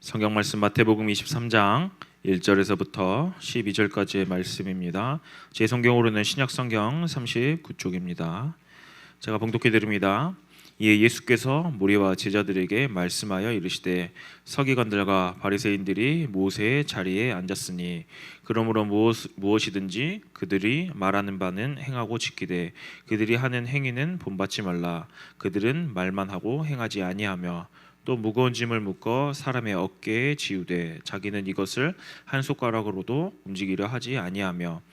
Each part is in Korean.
성경 말씀 마태복음 23장 1절에서부터 12절까지의 말씀입니다. 제 성경으로는 신약 성경 39쪽입니다. 제가 봉독해 드립니다. 이에 예수께서 무리와 제자들에게 말씀하여 이르시되 서기관들과 바리새인들이 모세의 자리에 앉았으니 그러므로 무엇이든지 그들이 말하는 바는 행하고 지키되 그들이 하는 행위는 본받지 말라. 그들은 말만 하고 행하지 아니하며 또 무거운 짐을 묶어 사람의 어깨에 지우되 자기는 이것을 한 손가락으로도 움직이려 하지 아니하며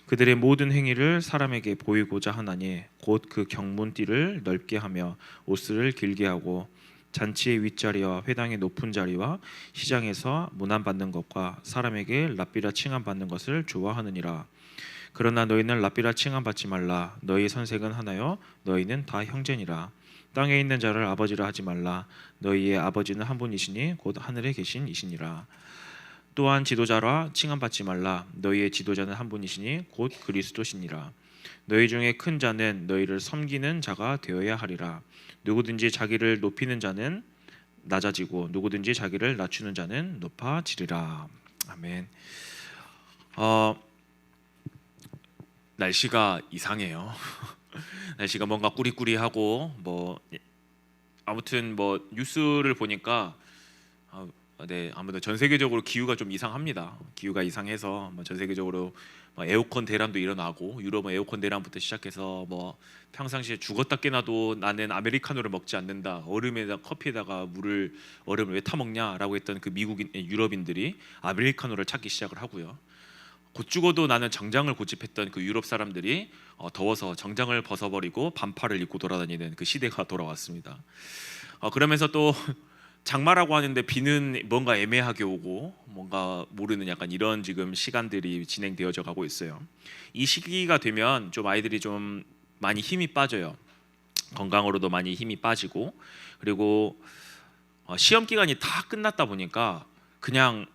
그들의 모든 행위를 사람에게 보이고자 하나니 곧 그 경문띠를 넓게 하며 옷을 길게 하고 잔치의 윗자리와 회당의 높은 자리와 시장에서 문안받는 것과 사람에게 랍비라 칭함받는 것을 좋아하느니라. 그러나 너희는 랍비라 칭함받지 말라. 너희 선생은 하나요 너희는 다 형제니라. 땅에 있는 자를 아버지라 하지 말라. 너희의 아버지는 한 분이시니 곧 하늘에 계신 이시니라. 또한 지도자라 칭함받지 말라. 너희의 지도자는 한 분이시니 곧 그리스도시니라. 너희 중에 큰 자는 너희를 섬기는 자가 되어야 하리라. 누구든지 자기를 높이는 자는 낮아지고 누구든지 자기를 낮추는 자는 높아지리라. 아멘. 날씨가 이상해요. 날씨가 뭔가 꾸리꾸리하고 아무튼 뉴스를 보니까 네, 아무래도 전 세계적으로 기후가 좀 이상합니다. 기후가 이상해서 전 세계적으로 에어컨 대란도 일어나고 유럽은 에어컨 대란부터 시작해서 평상시에 죽었다 깨나도 나는 아메리카노를 먹지 않는다. 얼음에다 커피에다가 얼음을 왜 타 먹냐라고 했던 그 유럽인들이 아메리카노를 찾기 시작을 하고요. 곧 죽어도 나는 정장을 고집했던 그 유럽 사람들이 더워서 정장을 벗어버리고 반팔을 입고 돌아다니는 그 시대가 돌아왔습니다. 그러면서 또 장마라고 하는데 비는 뭔가 애매하게 오고 뭔가 모르는 약간 이런 지금 시간들이 진행되어져 가고 있어요. 이 시기가 되면 좀 아이들이 좀 많이 힘이 빠져요. 건강으로도 많이 힘이 빠지고 그리고 시험 기간이 다 끝났다 보니까 그냥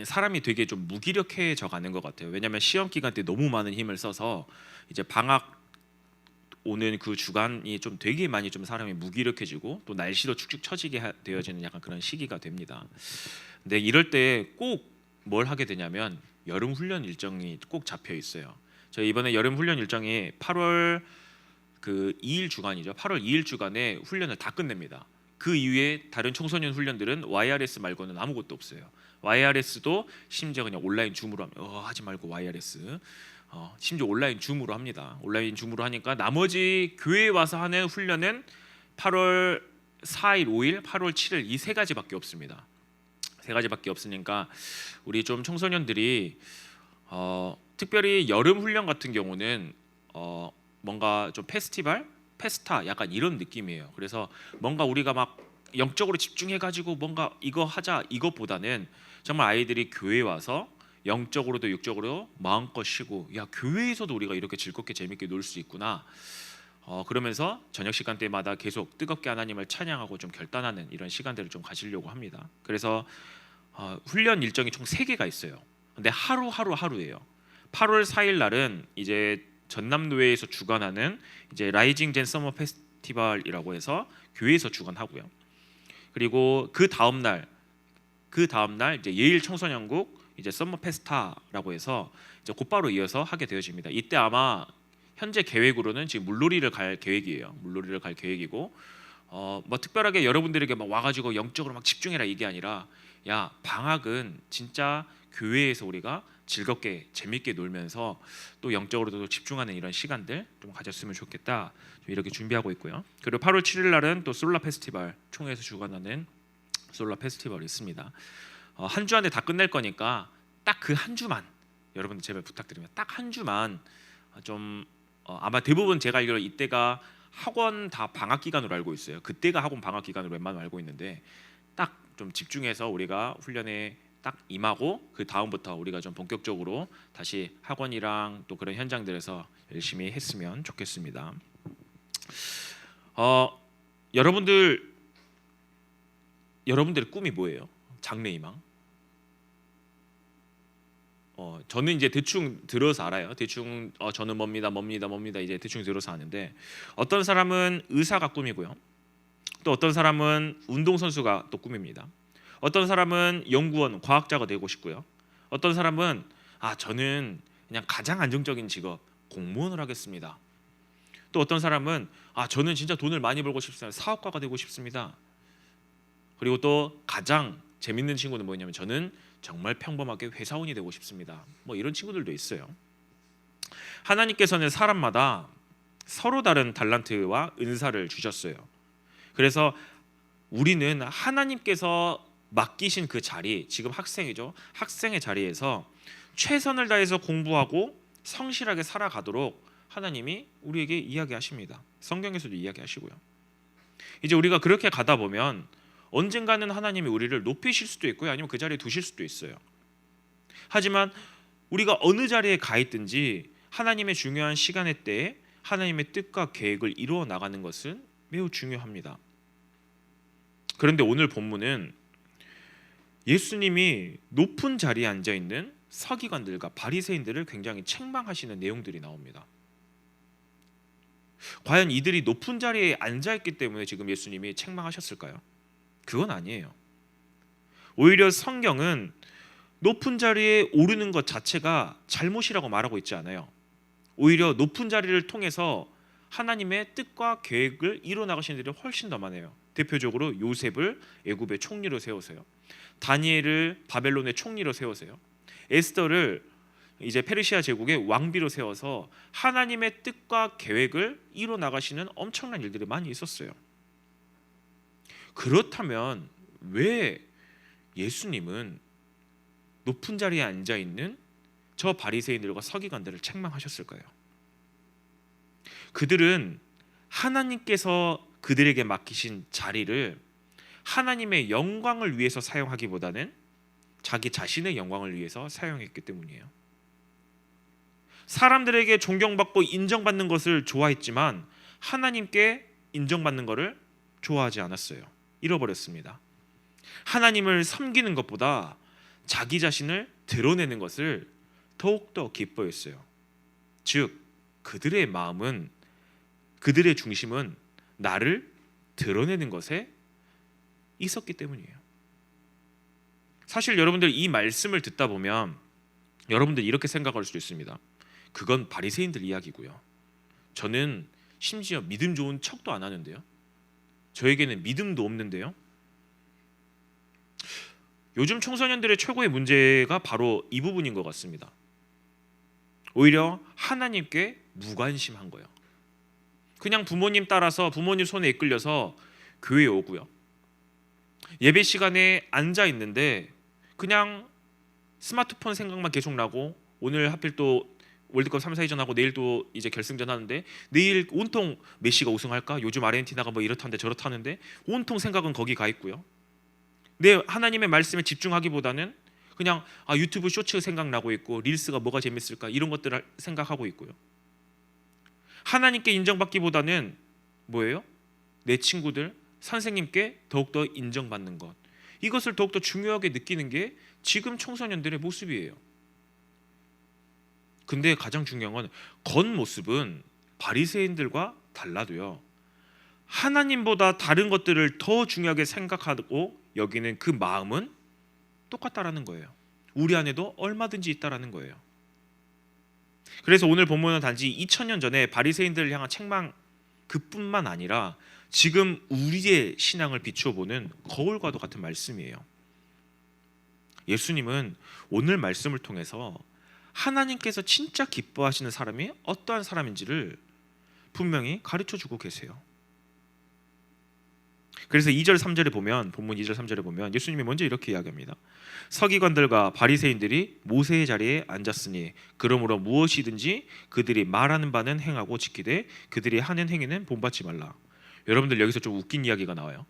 사람이 되게 좀 무기력해져 가는 것 같아요. 왜냐하면 시험 기간 때 너무 많은 힘을 써서 이제 방학 오는 그 주간이 좀 되게 많이 좀 사람이 무기력해지고 또 날씨도 축축 처지게 되어지는 약간 그런 시기가 됩니다. 근데 이럴 때 꼭 뭘 하게 되냐면 여름 훈련 일정이 꼭 잡혀 있어요. 저희 이번에 여름 훈련 일정이 8월 그 2일 주간이죠. 8월 2일 주간에 훈련을 다 끝냅니다. 그 이후에 다른 청소년 훈련들은 YRS 말고는 아무것도 없어요. YRS도 심지어 그냥 온라인 줌으로 하지 말고 YRS 심지어 온라인 줌으로 합니다. 온라인 줌으로 하니까 나머지 교회에 와서 하는 훈련은 8월 4일, 5일, 8월 7일 이 세 가지밖에 없습니다. 세 가지밖에 없으니까 우리 좀 청소년들이 특별히 여름 훈련 같은 경우는 뭔가 좀 페스티벌, 페스타 약간 이런 느낌이에요. 그래서 뭔가 우리가 막 영적으로 집중해가지고 뭔가 이거 하자 이것보다는 정말 아이들이 교회에 와서 영적으로도 육적으로 마음껏 쉬고 야 교회에서도 우리가 이렇게 즐겁게 재밌게 놀 수 있구나. 그러면서 저녁 시간 때마다 계속 뜨겁게 하나님을 찬양하고 좀 결단하는 이런 시간들을 좀 가지려고 합니다. 그래서 훈련 일정이 총 3개가 있어요. 근데 하루예요. 8월 4일 날은 이제 전남노회에서 주관하는 이제 라이징 젠 서머 페스티벌이라고 해서 교회에서 주관하고요. 그리고 그 다음 날 이제 예일 청소년국 이제 썸머 페스타라고 해서 이제 곧바로 이어서 하게 되어집니다. 이때 아마 현재 계획으로는 지금 물놀이를 갈 계획이에요. 물놀이를 갈 계획이고 특별하게 여러분들에게 막 와가지고 영적으로 막 집중해라 이게 아니라 야 방학은 진짜 교회에서 우리가 즐겁게 재밌게 놀면서 또 영적으로도 집중하는 이런 시간들 좀 가졌으면 좋겠다. 이렇게 준비하고 있고요. 그리고 8월 7일 날은 또 솔라 페스티벌 총회에서 주관하는 솔라 페스티벌이 있습니다. 한 주 안에 다 끝낼 거니까 딱 그 한 주만 여러분들 제발 부탁드립니다. 딱 한 주만 좀 아마 대부분 제가 알기로 이때가 학원 다 방학 기간으로 알고 있어요. 그때가 학원 방학 기간으로 웬만하면 알고 있는데 딱 좀 집중해서 우리가 훈련에 딱 임하고 그 다음부터 우리가 좀 본격적으로 다시 학원이랑 또 그런 현장들에서 열심히 했으면 좋겠습니다. 여러분들의 꿈이 뭐예요? 장래희망? 저는 이제 대충 들어서 알아요. 대충 저는 뭡니다 이제 대충 들어서 아는데 어떤 사람은 의사가 꿈이고요. 또 어떤 사람은 운동선수가 또 꿈입니다. 어떤 사람은 연구원, 과학자가 되고 싶고요. 어떤 사람은 저는 그냥 가장 안정적인 직업, 공무원을 하겠습니다. 또 어떤 사람은 저는 진짜 돈을 많이 벌고 싶습니다. 사업가가 되고 싶습니다. 그리고 또 가장 재밌는 친구는 뭐냐면 저는 정말 평범하게 회사원이 되고 싶습니다. 뭐 이런 친구들도 있어요. 하나님께서는 사람마다 서로 다른 달란트와 은사를 주셨어요. 그래서 우리는 하나님께서 맡기신 그 자리, 지금 학생이죠. 학생의 자리에서 최선을 다해서 공부하고 성실하게 살아가도록 하나님이 우리에게 이야기하십니다. 성경에서도 이야기하시고요. 이제 우리가 그렇게 가다 보면 언젠가는 하나님이 우리를 높이실 수도 있고요, 아니면 그 자리에 두실 수도 있어요. 하지만 우리가 어느 자리에 가 있든지 하나님의 중요한 시간의 때에 하나님의 뜻과 계획을 이루어 나가는 것은 매우 중요합니다. 그런데 오늘 본문은 예수님이 높은 자리에 앉아 있는 서기관들과 바리새인들을 굉장히 책망하시는 내용들이 나옵니다. 과연 이들이 높은 자리에 앉아 있기 때문에 지금 예수님이 책망하셨을까요? 그건 아니에요. 오히려 성경은 높은 자리에 오르는 것 자체가 잘못이라고 말하고 있지 않아요. 오히려 높은 자리를 통해서 하나님의 뜻과 계획을 이루어 나가시는 일이 훨씬 더 많아요. 대표적으로 요셉을 애굽의 총리로 세우세요. 다니엘을 바벨론의 총리로 세우세요. 에스더를 이제 페르시아 제국의 왕비로 세워서 하나님의 뜻과 계획을 이루어 나가시는 엄청난 일들이 많이 있었어요. 그렇다면 왜 예수님은 높은 자리에 앉아 있는 저 바리새인들과 서기관들을 책망하셨을까요? 그들은 하나님께서 그들에게 맡기신 자리를 하나님의 영광을 위해서 사용하기보다는 자기 자신의 영광을 위해서 사용했기 때문이에요. 사람들에게 존경받고 인정받는 것을 좋아했지만 하나님께 인정받는 것을 좋아하지 않았어요. 잃어버렸습니다. 하나님을 섬기는 것보다 자기 자신을 드러내는 것을 더욱더 기뻐했어요. 즉 그들의 마음은, 그들의 중심은 나를 드러내는 것에 있었기 때문이에요. 사실 여러분들 이 말씀을 듣다 보면 여러분들 이렇게 생각할 수도 있습니다. 그건 바리새인들 이야기고요. 저는 심지어 믿음 좋은 척도 안 하는데요. 저에게는 믿음도 없는데요. 요즘 청소년들의 최고의 문제가 바로 이 부분인 것 같습니다. 오히려 하나님께 무관심한 거예요. 그냥 부모님 따라서 부모님 손에 이끌려서 교회에 오고요. 예배 시간에 앉아 있는데 그냥 스마트폰 생각만 계속 나고, 오늘 하필 또 월드컵 3, 4위전 하고 내일 또 이제 결승전 하는데 내일 온통 메시가 우승할까? 요즘 아르헨티나가 뭐 이렇다는데 저렇다는데 온통 생각은 거기 가 있고요. 내 하나님의 말씀에 집중하기보다는 그냥 유튜브 쇼츠 생각나고 있고, 릴스가 뭐가 재밌을까 이런 것들을 생각하고 있고요. 하나님께 인정받기보다는 뭐예요? 내 친구들, 선생님께 더욱더 인정받는 것, 이것을 더욱더 중요하게 느끼는 게 지금 청소년들의 모습이에요. 근데 가장 중요한 건 겉모습은 바리새인들과 달라도요, 하나님보다 다른 것들을 더 중요하게 생각하고 여기는 그 마음은 똑같다라는 거예요. 우리 안에도 얼마든지 있다라는 거예요. 그래서 오늘 본문은 단지 2000년 전에 바리새인들을 향한 책망 그뿐만 아니라 지금 우리의 신앙을 비추어보는 거울과도 같은 말씀이에요. 예수님은 오늘 말씀을 통해서 하나님께서 진짜 기뻐하시는 사람이 어떠한 사람인지를 분명히 가르쳐주고 계세요. 그래서 2절 3절에 보면, 본문 2절 3절에 보면 예수님이 먼저 이렇게 이야기합니다. 서기관들과 바리새인들이 모세의 자리에 앉았으니 그러므로 무엇이든지 그들이 말하는 바는 행하고 지키되 그들이 하는 행위는 본받지 말라. 여러분들 여기서 좀 웃긴 이야기가 나와요.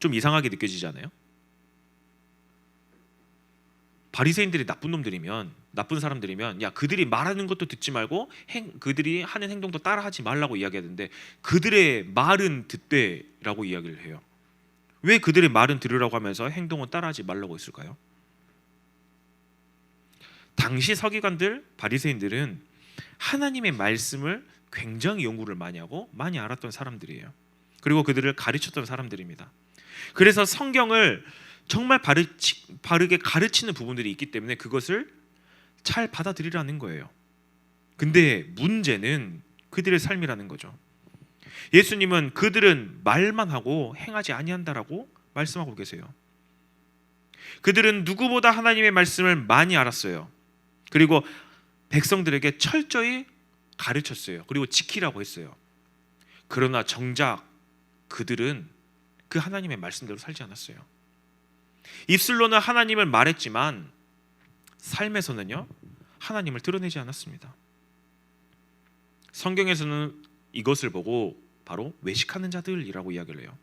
좀 이상하게 느껴지지 않아요? 바리새인들이 나쁜 놈들이면, 나쁜 사람들이면 그들이 말하는 것도 듣지 말고 그들이 하는 행동도 따라하지 말라고 이야기하는데 그들의 말은 듣되라고 이야기를 해요. 왜 그들의 말은 들으라고 하면서 행동은 따라하지 말라고 했을까요? 당시 서기관들, 바리새인들은 하나님의 말씀을 굉장히 연구를 많이 하고 많이 알았던 사람들이에요. 그리고 그들을 가르쳤던 사람들입니다. 그래서 성경을 정말 바르게 가르치는 부분들이 있기 때문에 그것을 잘 받아들이라는 거예요. 근데 문제는 그들의 삶이라는 거죠. 예수님은 그들은 말만 하고 행하지 아니한다라고 말씀하고 계세요. 그들은 누구보다 하나님의 말씀을 많이 알았어요. 그리고 백성들에게 철저히 가르쳤어요. 그리고 지키라고 했어요. 그러나 정작 그들은 그 하나님의 말씀대로 살지 않았어요. 입술로는 하나님을 말했지만 삶에서는요, 하나님을 드러내지 않았습니다. 성경에서는 이것을 보고 바로 외식하는 자들이라고 이야기를 해요.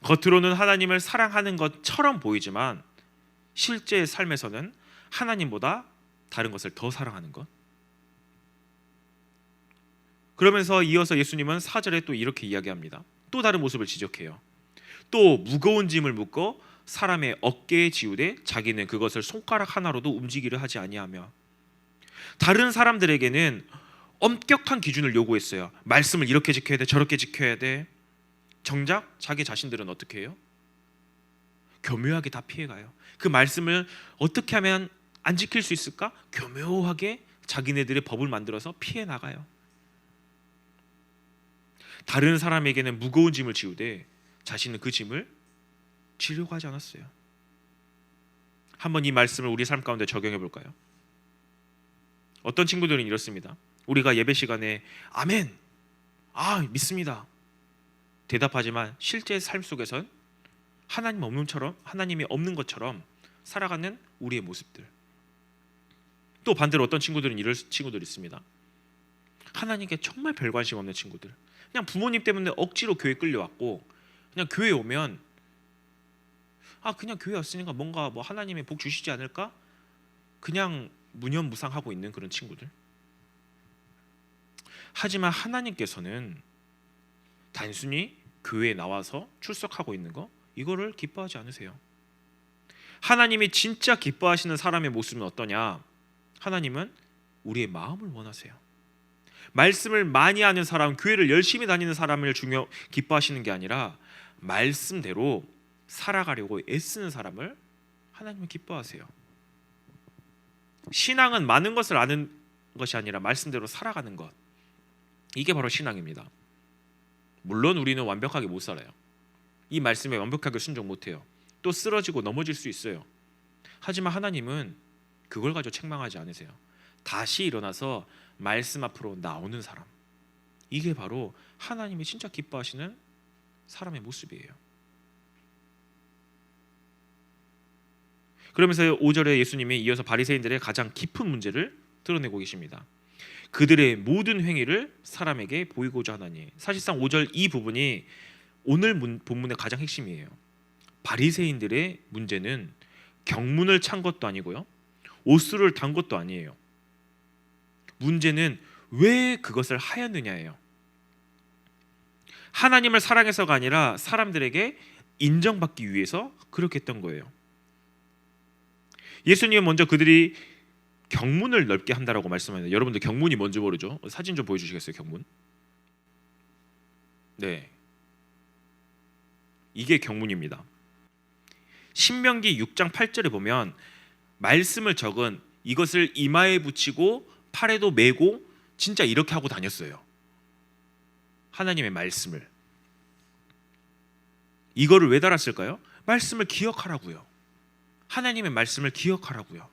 겉으로는 하나님을 사랑하는 것처럼 보이지만 실제 삶에서는 하나님보다 다른 것을 더 사랑하는 것. 그러면서 이어서 예수님은 4절에 또 이렇게 이야기합니다. 또 다른 모습을 지적해요. 또 무거운 짐을 묶어 사람의 어깨에 지우되 자기는 그것을 손가락 하나로도 움직이려 하지 아니하며. 다른 사람들에게는 엄격한 기준을 요구했어요. 말씀을 이렇게 지켜야 돼, 저렇게 지켜야 돼. 정작 자기 자신들은 어떻게 해요? 교묘하게 다 피해가요. 그 말씀을 어떻게 하면 안 지킬 수 있을까? 교묘하게 자기네들의 법을 만들어서 피해 나가요. 다른 사람에게는 무거운 짐을 지우되 자신은 그 짐을 지려고 하지 않았어요. 한번 이 말씀을 우리 삶 가운데 적용해 볼까요? 어떤 친구들은 이렇습니다. 우리가 예배 시간에 아멘, 믿습니다 대답하지만 실제 삶 속에선 하나님이 없는 것처럼 살아가는 우리의 모습들. 또 반대로 어떤 친구들은 이럴 친구들이 있습니다. 하나님께 정말 별 관심 없는 친구들. 그냥 부모님 때문에 억지로 교회 끌려왔고 그냥 교회 오면 그냥 교회 왔으니까 뭔가 뭐 하나님의 복 주시지 않을까? 그냥 무념무상하고 있는 그런 친구들. 하지만 하나님께서는 단순히 교회에 나와서 출석하고 있는 거, 이거를 기뻐하지 않으세요. 하나님이 진짜 기뻐하시는 사람의 모습은 어떠냐? 하나님은 우리의 마음을 원하세요. 말씀을 많이 하는 사람, 교회를 열심히 다니는 사람을 기뻐하시는 게 아니라 말씀대로 살아가려고 애쓰는 사람을 하나님은 기뻐하세요. 신앙은 많은 것을 아는 것이 아니라 말씀대로 살아가는 것. 이게 바로 신앙입니다. 물론 우리는 완벽하게 못 살아요. 이 말씀에 완벽하게 순종 못해요. 또 쓰러지고 넘어질 수 있어요. 하지만 하나님은 그걸 가지고 책망하지 않으세요. 다시 일어나서 말씀 앞으로 나오는 사람. 이게 바로 하나님이 진짜 기뻐하시는 사람의 모습이에요. 그러면서 5절에 예수님이 이어서 바리새인들의 가장 깊은 문제를 드러내고 계십니다. 그들의 모든 행위를 사람에게 보이고자 하나니. 사실상 5절 이 부분이 오늘 본문의 가장 핵심이에요. 바리새인들의 문제는 경문을 찬 것도 아니고요, 옷수를 단 것도 아니에요. 문제는 왜 그것을 하였느냐예요. 하나님을 사랑해서가 아니라 사람들에게 인정받기 위해서 그렇게 했던 거예요. 예수님은 먼저 그들이 경문을 넓게 한다라고 말씀합니다. 여러분들 경문이 뭔지 모르죠? 사진 좀 보여주시겠어요? 경문. 네, 이게 경문입니다. 신명기 6장 8절에 보면 말씀을 적은 이것을 이마에 붙이고 팔에도 메고 진짜 이렇게 하고 다녔어요. 하나님의 말씀을. 이거를 왜 달았을까요? 말씀을 기억하라고요. 하나님의 말씀을 기억하라고요.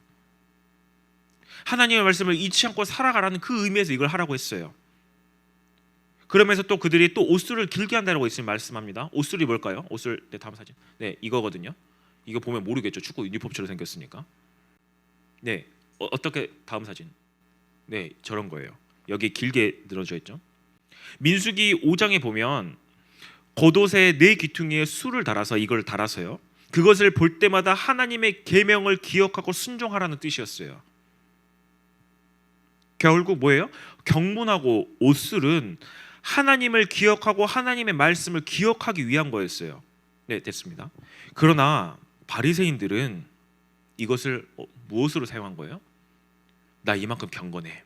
하나님의 말씀을 잊지 않고 살아가라는 그 의미에서 이걸 하라고 했어요. 그러면서 또 그들이 또 옷술을 길게 한다고 있으면 말씀합니다. 옷술이 뭘까요? 옷술, 네, 다음 사진. 네, 이거거든요. 이거 보면 모르겠죠. 축구 유니폼처럼 생겼으니까. 네, 어떻게, 다음 사진. 네, 저런 거예요. 여기 길게 늘어져 있죠. 민수기 5장에 보면 겉옷에 네 귀퉁이에 술을 달아서 이걸 달아서요, 그것을 볼 때마다 하나님의 계명을 기억하고 순종하라는 뜻이었어요. 결국 뭐예요? 경문하고 옷술은 하나님을 기억하고 하나님의 말씀을 기억하기 위한 거였어요. 네, 됐습니다. 그러나 바리새인들은 이것을 무엇으로 사용한 거예요? 나 이만큼 경건해,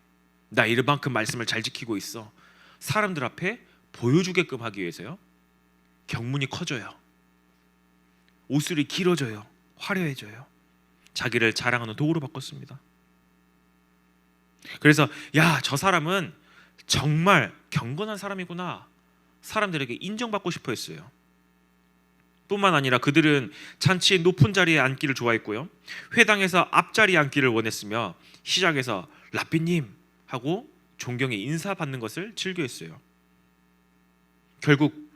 나 이만큼 말씀을 잘 지키고 있어, 사람들 앞에 보여주게끔 하기 위해서요, 경문이 커져요. 옷술이 길어져요. 화려해져요. 자기를 자랑하는 도구로 바꿨습니다. 그래서 야, 저 사람은 정말 경건한 사람이구나, 사람들에게 인정받고 싶어 했어요. 뿐만 아니라 그들은 잔치의 높은 자리에 앉기를 좋아했고요, 회당에서 앞자리에 앉기를 원했으며 시장에서 랍비님 하고 존경의 인사받는 것을 즐겨했어요. 결국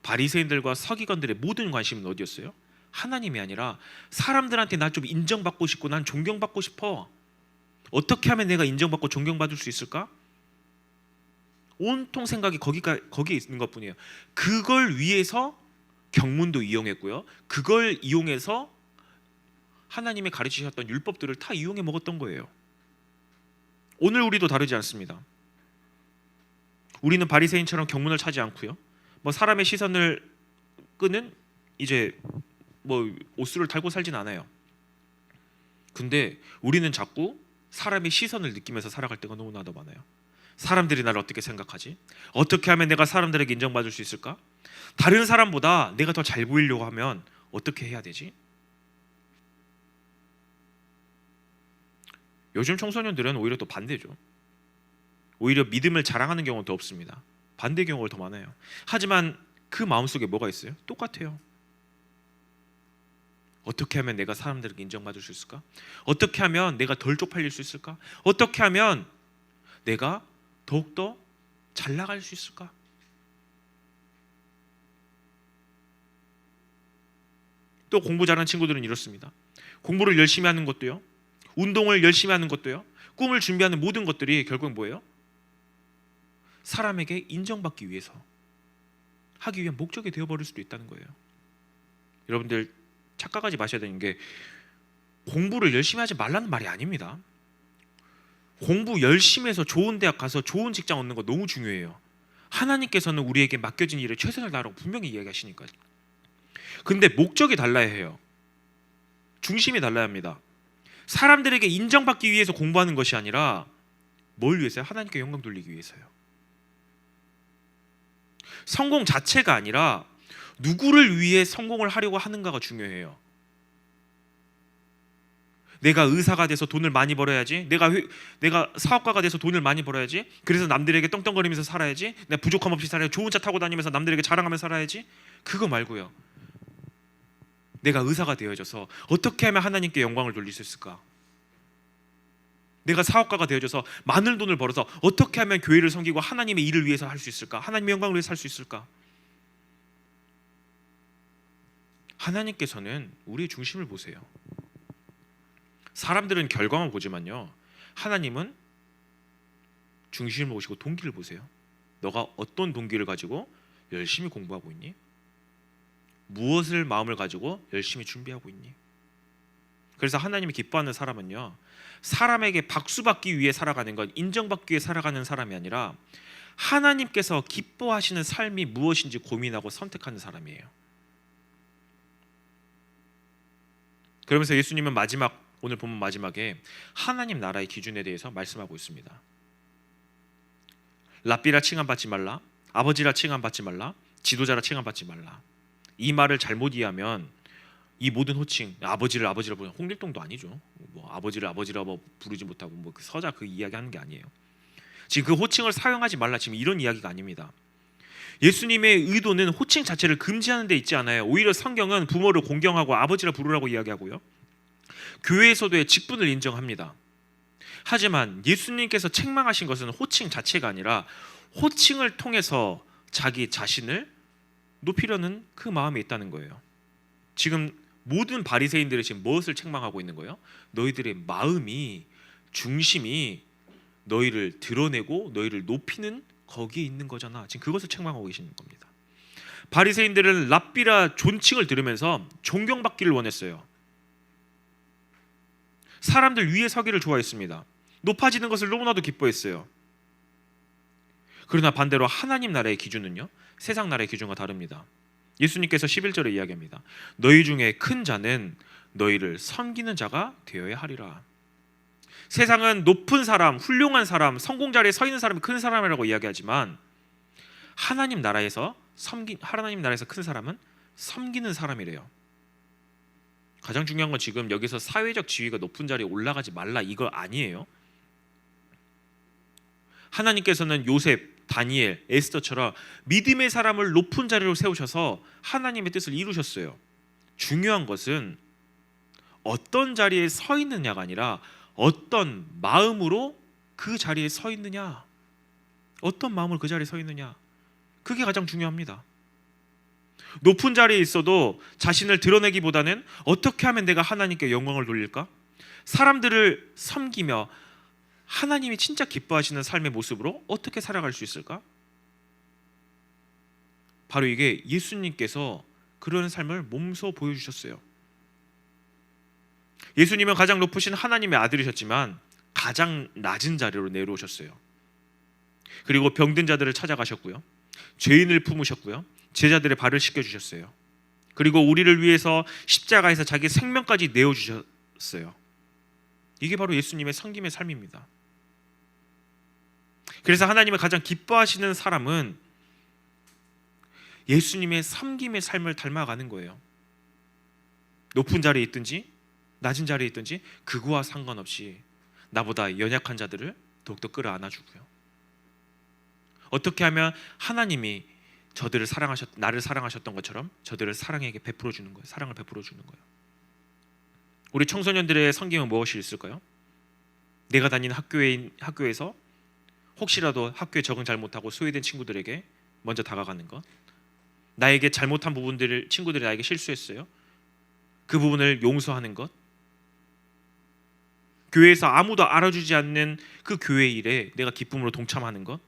바리새인들과 서기관들의 모든 관심은 어디였어요? 하나님이 아니라 사람들한테 나 좀 인정받고 싶고 난 존경받고 싶어, 어떻게 하면 내가 인정받고 존경받을 수 있을까? 온통 생각이 거기에 있는 것뿐이에요. 그걸 위해서 경문도 이용했고요, 그걸 이용해서 하나님이 가르치셨던 율법들을 다 이용해 먹었던 거예요. 오늘 우리도 다르지 않습니다. 우리는 바리새인처럼 경문을 차지 않고요, 뭐 사람의 시선을 끄는 이제 뭐 옷수를 달고 살진 않아요. 근데 우리는 자꾸 사람의 시선을 느끼면서 살아갈 때가 너무나도 많아요. 사람들이 나를 어떻게 생각하지? 어떻게 하면 내가 사람들에게 인정받을 수 있을까? 다른 사람보다 내가 더 잘 보이려고 하면 어떻게 해야 되지? 요즘 청소년들은 오히려 또 반대죠. 오히려 믿음을 자랑하는 경우는 더 없습니다. 반대 경우가 더 많아요. 하지만 그 마음속에 뭐가 있어요? 똑같아요. 어떻게 하면 내가 사람들에게 인정받을 수 있을까? 어떻게 하면 내가 덜 쪽팔릴 수 있을까? 어떻게 하면 내가 더욱더 잘 나갈 수 있을까? 또 공부 잘하는 친구들은 이렇습니다. 공부를 열심히 하는 것도요, 운동을 열심히 하는 것도요, 꿈을 준비하는 모든 것들이 결국 뭐예요? 사람에게 인정받기 위해서 하기 위한 목적이 되어버릴 수도 있다는 거예요. 여러분들 착각하지 마셔야 되는 게 공부를 열심히 하지 말라는 말이 아닙니다. 공부 열심히 해서 좋은 대학 가서 좋은 직장 얻는 거 너무 중요해요. 하나님께서는 우리에게 맡겨진 일에 최선을 다하라고 분명히 이야기하시니까요. 근데 목적이 달라야 해요. 중심이 달라야 합니다. 사람들에게 인정받기 위해서 공부하는 것이 아니라 뭘 위해서요? 하나님께 영광 돌리기 위해서요. 성공 자체가 아니라 누구를 위해 성공을 하려고 하는가가 중요해요. 내가 의사가 돼서 돈을 많이 벌어야지, 내가 사업가가 돼서 돈을 많이 벌어야지, 그래서 남들에게 떵떵거리면서 살아야지, 내가 부족함 없이 살아야지, 좋은 차 타고 다니면서 남들에게 자랑하면서 살아야지, 그거 말고요, 내가 의사가 되어져서 어떻게 하면 하나님께 영광을 돌릴 수 있을까? 내가 사업가가 되어져서 많은 돈을 벌어서 어떻게 하면 교회를 섬기고 하나님의 일을 위해서 할 수 있을까? 하나님의 영광을 위해서 할 수 있을까? 하나님께서는 우리의 중심을 보세요. 사람들은 결과만 보지만요, 하나님은 중심을 보시고 동기를 보세요. 너가 어떤 동기를 가지고 열심히 공부하고 있니? 무엇을 마음을 가지고 열심히 준비하고 있니? 그래서 하나님이 기뻐하는 사람은요, 사람에게 박수받기 위해 살아가는 것, 인정받기 위해 살아가는 사람이 아니라 하나님께서 기뻐하시는 삶이 무엇인지 고민하고 선택하는 사람이에요. 그러면서 예수님은 오늘 본문 마지막에 하나님 나라의 기준에 대해서 말씀하고 있습니다. 랍비라 칭함받지 말라, 아버지라 칭함받지 말라, 지도자라 칭함받지 말라. 이 말을 잘못 이해하면 이 모든 호칭, 아버지를 부르는 홍길동도 아니죠. 뭐 아버지를 아버지라고 부르지 못하고 뭐 그 서자 그 이야기하는 게 아니에요. 지금 그 호칭을 사용하지 말라, 지금 이런 이야기가 아닙니다. 예수님의 의도는 호칭 자체를 금지하는 데 있지 않아요. 오히려 성경은 부모를 공경하고 아버지라 부르라고 이야기하고요, 교회에서도의 직분을 인정합니다. 하지만 예수님께서 책망하신 것은 호칭 자체가 아니라 호칭을 통해서 자기 자신을 높이려는 그 마음이 있다는 거예요. 지금 모든 바리새인들이 지금 무엇을 책망하고 있는 거예요? 너희들의 마음이, 중심이 너희를 드러내고 너희를 높이는 거기에 있는 거잖아. 지금 그것을 책망하고 계시는 겁니다. 바리새인들은 랍비라 존칭을 들으면서 존경받기를 원했어요. 사람들 위에 서기를 좋아했습니다. 높아지는 것을 너무나도 기뻐했어요. 그러나 반대로 하나님 나라의 기준은요, 세상 나라의 기준과 다릅니다. 예수님께서 11절에 이야기합니다. 너희 중에 큰 자는 너희를 섬기는 자가 되어야 하리라. 세상은 높은 사람, 훌륭한 사람, 성공 자리에 서 있는 사람이 큰 사람이라고 이야기하지만 하나님 나라에서 큰 사람은 섬기는 사람이래요. 가장 중요한 건 지금 여기서 사회적 지위가 높은 자리에 올라가지 말라 이거 아니에요. 하나님께서는 요셉, 다니엘, 에스더처럼 믿음의 사람을 높은 자리로 세우셔서 하나님의 뜻을 이루셨어요. 중요한 것은 어떤 자리에 서 있느냐가 아니라 어떤 마음으로 그 자리에 서 있느냐, 어떤 마음으로 그 자리에 서 있느냐, 그게 가장 중요합니다. 높은 자리에 있어도 자신을 드러내기보다는 어떻게 하면 내가 하나님께 영광을 돌릴까? 사람들을 섬기며 하나님이 진짜 기뻐하시는 삶의 모습으로 어떻게 살아갈 수 있을까? 바로 이게 예수님께서 그런 삶을 몸소 보여주셨어요. 예수님은 가장 높으신 하나님의 아들이셨지만 가장 낮은 자리로 내려오셨어요. 그리고 병든 자들을 찾아가셨고요, 죄인을 품으셨고요, 제자들의 발을 씻겨주셨어요. 그리고 우리를 위해서 십자가에서 자기 생명까지 내어주셨어요. 이게 바로 예수님의 섬김의 삶입니다. 그래서 하나님을 가장 기뻐하시는 사람은 예수님의 섬김의 삶을 닮아가는 거예요. 높은 자리에 있든지 낮은 자리에 있든지 그거와 상관없이 나보다 연약한 자들을 더욱더 끌어안아주고요, 어떻게 하면 하나님이 나를 사랑하셨던 것처럼 저들을 사랑에게 베풀어 주는 거예요. 사랑을 베풀어 주는 거예요. 우리 청소년들의 섬김은 무엇이 있을까요? 내가 다니는 학교에서 혹시라도 학교에 적응 잘 못하고 소외된 친구들에게 먼저 다가가는 것, 나에게 잘못한 부분들을 친구들이 나에게 실수했어요, 그 부분을 용서하는 것, 교회에서 아무도 알아주지 않는 그 교회 일에 내가 기쁨으로 동참하는 것.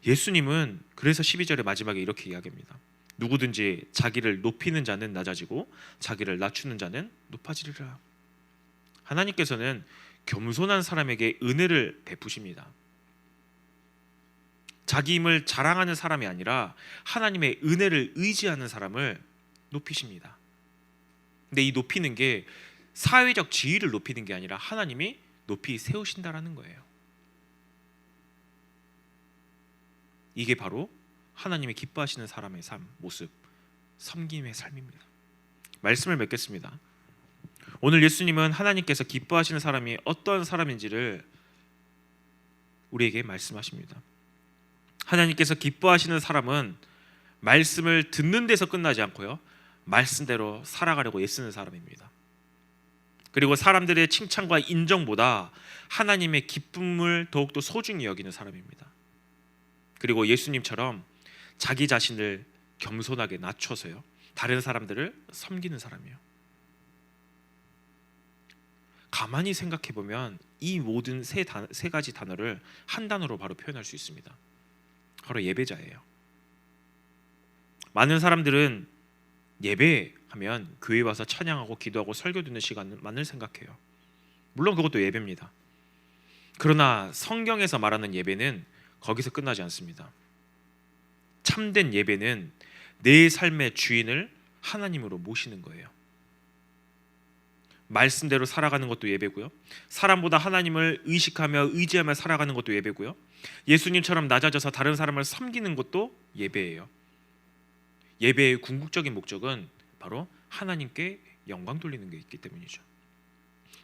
예수님은 그래서 12절의 마지막에 이렇게 이야기합니다. 누구든지 자기를 높이는 자는 낮아지고 자기를 낮추는 자는 높아지리라. 하나님께서는 겸손한 사람에게 은혜를 베푸십니다. 자기 힘을 자랑하는 사람이 아니라 하나님의 은혜를 의지하는 사람을 높이십니다. 근데 이 높이는 게 사회적 지위를 높이는 게 아니라 하나님이 높이 세우신다라는 거예요. 이게 바로 하나님이 기뻐하시는 사람의 삶, 모습, 섬김의 삶입니다. 말씀을 맺겠습니다. 오늘 예수님은 하나님께서 기뻐하시는 사람이 어떤 사람인지를 우리에게 말씀하십니다. 하나님께서 기뻐하시는 사람은 말씀을 듣는 데서 끝나지 않고요, 말씀대로 살아가려고 애쓰는 사람입니다. 그리고 사람들의 칭찬과 인정보다 하나님의 기쁨을 더욱더 소중히 여기는 사람입니다. 그리고 예수님처럼 자기 자신을 겸손하게 낮춰서요, 다른 사람들을 섬기는 사람이에요. 가만히 생각해 보면 이 모든 세 가지 단어를 한 단어로 바로 표현할 수 있습니다. 바로 예배자예요. 많은 사람들은 예배하면 교회 와서 찬양하고 기도하고 설교 듣는 시간만을 생각해요. 물론 그것도 예배입니다. 그러나 성경에서 말하는 예배는 거기서 끝나지 않습니다. 참된 예배는 내 삶의 주인을 하나님으로 모시는 거예요. 말씀대로 살아가는 것도 예배고요, 사람보다 하나님을 의식하며 의지하며 살아가는 것도 예배고요, 예수님처럼 낮아져서 다른 사람을 섬기는 것도 예배예요. 예배의 궁극적인 목적은 바로 하나님께 영광 돌리는 게 있기 때문이죠.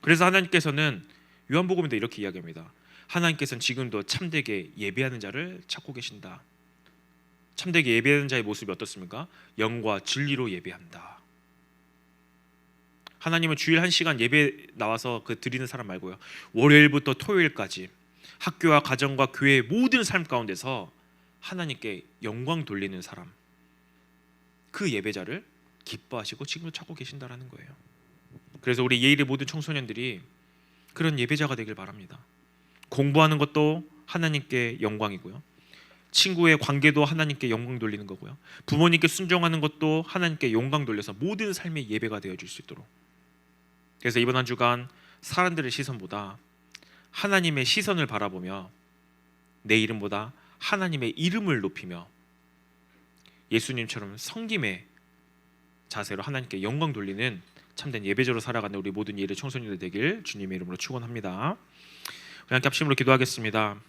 그래서 하나님께서는 요한복음에도 이렇게 이야기합니다. 하나님께서는 지금도 참되게 예배하는 자를 찾고 계신다. 참되게 예배하는 자의 모습이 어떻습니까? 영과 진리로 예배한다. 하나님은 주일 1시간 예배 나와서 그 드리는 사람 말고요, 월요일부터 토요일까지 학교와 가정과 교회의 모든 삶 가운데서 하나님께 영광 돌리는 사람, 그 예배자를 기뻐하시고 지금도 찾고 계신다라는 거예요. 그래서 우리 예일의 모든 청소년들이 그런 예배자가 되길 바랍니다. 공부하는 것도 하나님께 영광이고요, 친구의 관계도 하나님께 영광 돌리는 거고요, 부모님께 순종하는 것도 하나님께 영광 돌려서 모든 삶의 예배가 되어질 수 있도록. 그래서 이번 한 주간 사람들의 시선보다 하나님의 시선을 바라보며 내 이름보다 하나님의 이름을 높이며 예수님처럼 섬김의 자세로 하나님께 영광 돌리는 참된 예배자로 살아가는 우리 모든 예일의 청소년들 되길 주님의 이름으로 축원합니다. 우리 함께 합심으로 기도하겠습니다.